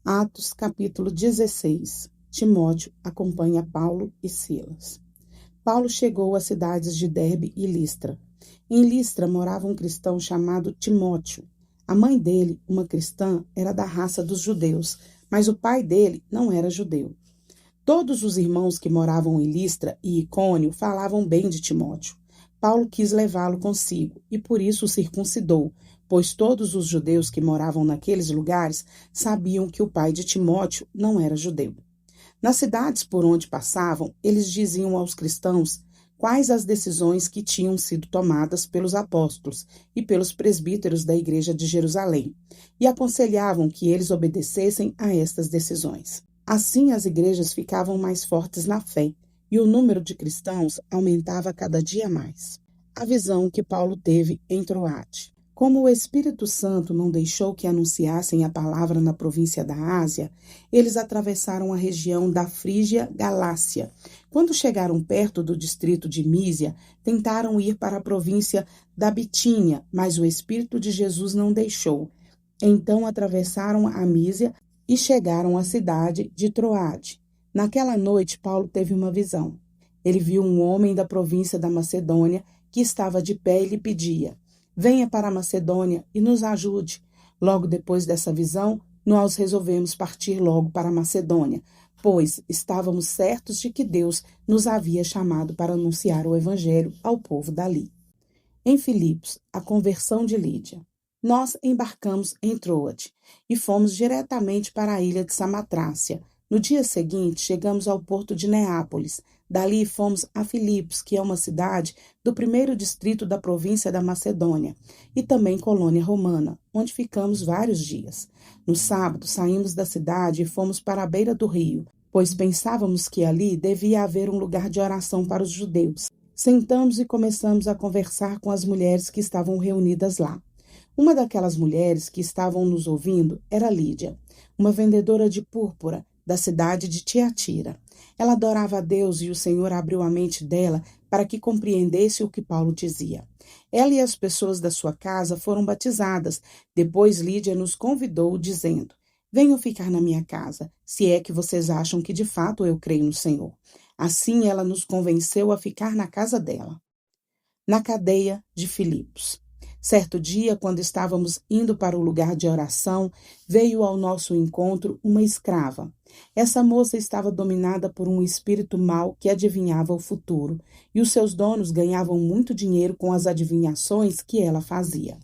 Atos, capítulo 16. Timóteo acompanha Paulo e Silas. Paulo chegou às cidades de Derbe e Listra. Em Listra morava um cristão chamado Timóteo. A mãe dele, uma cristã, era da raça dos judeus, mas o pai dele não era judeu. Todos os irmãos que moravam em Listra e Icônio falavam bem de Timóteo. Paulo quis levá-lo consigo e por isso o circuncidou, pois todos os judeus que moravam naqueles lugares sabiam que o pai de Timóteo não era judeu. Nas cidades por onde passavam, eles diziam aos cristãos quais as decisões que tinham sido tomadas pelos apóstolos e pelos presbíteros da igreja de Jerusalém, e aconselhavam que eles obedecessem a estas decisões. Assim, as igrejas ficavam mais fortes na fé e o número de cristãos aumentava cada dia mais. A visão que Paulo teve em Troade. Como o Espírito Santo não deixou que anunciassem a palavra na província da Ásia, eles atravessaram a região da Frígia-Galácia. Quando chegaram perto do distrito de Mísia, tentaram ir para a província da Bitínia, mas o Espírito de Jesus não deixou. Então atravessaram a Mísia e chegaram à cidade de Troade. Naquela noite, Paulo teve uma visão. Ele viu um homem da província da Macedônia que estava de pé e lhe pedia: venha para a Macedônia e nos ajude. Logo depois dessa visão, nós resolvemos partir logo para a Macedônia, pois estávamos certos de que Deus nos havia chamado para anunciar o evangelho ao povo dali. Em Filipos, a conversão de Lídia. Nós embarcamos em Troade e fomos diretamente para a ilha de Samatrácia. No dia seguinte, chegamos ao porto de Neápolis. Dali fomos a Filipos, que é uma cidade do primeiro distrito da província da Macedônia, e também colônia romana, onde ficamos vários dias. No sábado, saímos da cidade e fomos para a beira do rio, pois pensávamos que ali devia haver um lugar de oração para os judeus. Sentamos e começamos a conversar com as mulheres que estavam reunidas lá. Uma daquelas mulheres que estavam nos ouvindo era Lídia, uma vendedora de púrpura da cidade de Tiatira. Ela adorava a Deus e o Senhor abriu a mente dela para que compreendesse o que Paulo dizia. Ela e as pessoas da sua casa foram batizadas. Depois Lídia nos convidou, dizendo: venham ficar na minha casa, se é que vocês acham que de fato eu creio no Senhor. Assim ela nos convenceu a ficar na casa dela. Na cadeia de Filipos. Certo dia, quando estávamos indo para o lugar de oração, veio ao nosso encontro uma escrava. Essa moça estava dominada por um espírito mau que adivinhava o futuro, e os seus donos ganhavam muito dinheiro com as adivinhações que ela fazia.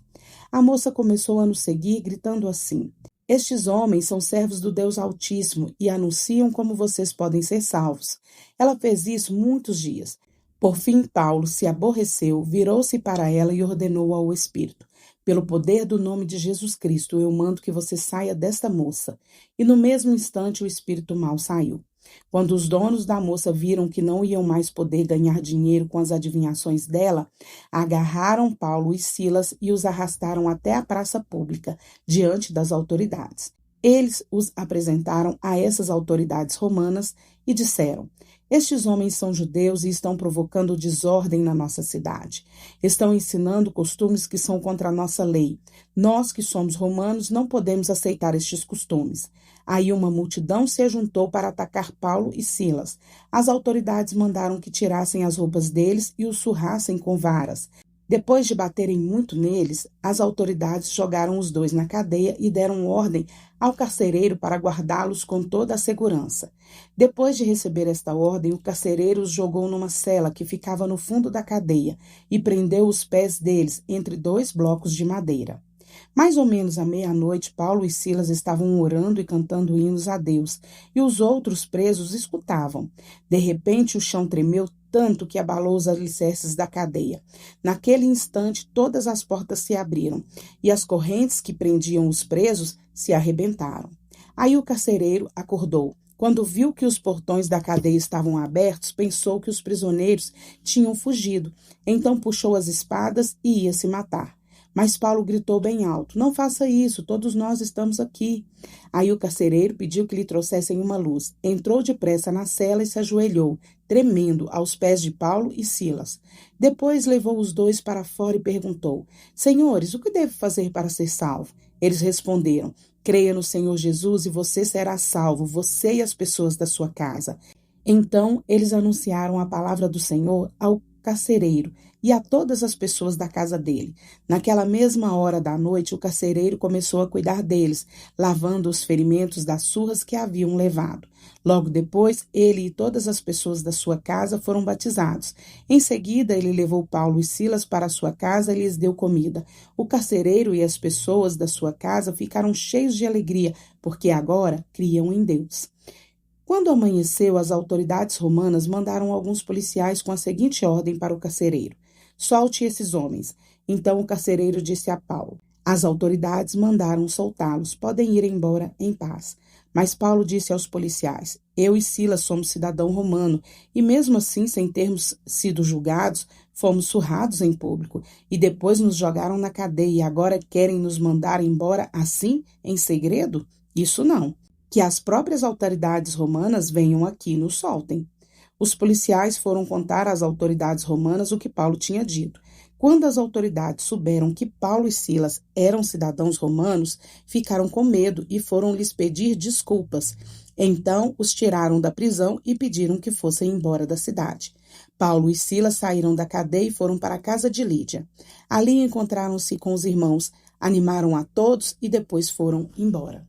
A moça começou a nos seguir, gritando assim: estes homens são servos do Deus Altíssimo e anunciam como vocês podem ser salvos. Ela fez isso muitos dias. Por fim, Paulo se aborreceu, virou-se para ela e ordenou ao espírito: pelo poder do nome de Jesus Cristo, eu mando que você saia desta moça. E no mesmo instante o espírito mau saiu. Quando os donos da moça viram que não iam mais poder ganhar dinheiro com as adivinhações dela, agarraram Paulo e Silas e os arrastaram até a praça pública, diante das autoridades. Eles os apresentaram a essas autoridades romanas e disseram: estes homens são judeus e estão provocando desordem na nossa cidade. Estão ensinando costumes que são contra a nossa lei. Nós, que somos romanos, não podemos aceitar estes costumes. Aí uma multidão se ajuntou para atacar Paulo e Silas. As autoridades mandaram que tirassem as roupas deles e os surrassem com varas. Depois de baterem muito neles, as autoridades jogaram os dois na cadeia e deram ordem ao carcereiro para guardá-los com toda a segurança. Depois de receber esta ordem, o carcereiro os jogou numa cela que ficava no fundo da cadeia e prendeu os pés deles entre dois blocos de madeira. Mais ou menos à meia-noite, Paulo e Silas estavam orando e cantando hinos a Deus, e os outros presos escutavam. De repente, o chão tremeu tanto que abalou os alicerces da cadeia. Naquele instante, todas as portas se abriram, e as correntes que prendiam os presos se arrebentaram. Aí o carcereiro acordou. Quando viu que os portões da cadeia estavam abertos, pensou que os prisioneiros tinham fugido. Então puxou as espadas e ia se matar. Mas Paulo gritou bem alto: não faça isso, todos nós estamos aqui. Aí o carcereiro pediu que lhe trouxessem uma luz. Entrou depressa na cela e se ajoelhou, tremendo, aos pés de Paulo e Silas. Depois levou os dois para fora e perguntou: senhores, o que devo fazer para ser salvo? Eles responderam: Creia no Senhor Jesus e você será salvo, você e as pessoas da sua casa. Então eles anunciaram a palavra do Senhor ao carcereiro e a todas as pessoas da casa dele. Naquela mesma hora da noite, o carcereiro começou a cuidar deles, lavando os ferimentos das surras que haviam levado. Logo depois, ele e todas as pessoas da sua casa foram batizados. Em seguida, ele levou Paulo e Silas para a sua casa e lhes deu comida. O carcereiro e as pessoas da sua casa ficaram cheios de alegria, porque agora criam em Deus. Quando amanheceu, as autoridades romanas mandaram alguns policiais com a seguinte ordem para o carcereiro: solte esses homens. Então o carcereiro disse a Paulo: as autoridades mandaram soltá-los, podem ir embora em paz. Mas Paulo disse aos policiais: eu e Silas somos cidadão romano, e mesmo assim, sem termos sido julgados, fomos surrados em público, e depois nos jogaram na cadeia, e agora querem nos mandar embora assim, em segredo? Isso não. Que as próprias autoridades romanas venham aqui e nos soltem. Os policiais foram contar às autoridades romanas o que Paulo tinha dito. Quando as autoridades souberam que Paulo e Silas eram cidadãos romanos, ficaram com medo e foram lhes pedir desculpas. Então os tiraram da prisão e pediram que fossem embora da cidade. Paulo e Silas saíram da cadeia e foram para a casa de Lídia. Ali encontraram-se com os irmãos, animaram a todos e depois foram embora.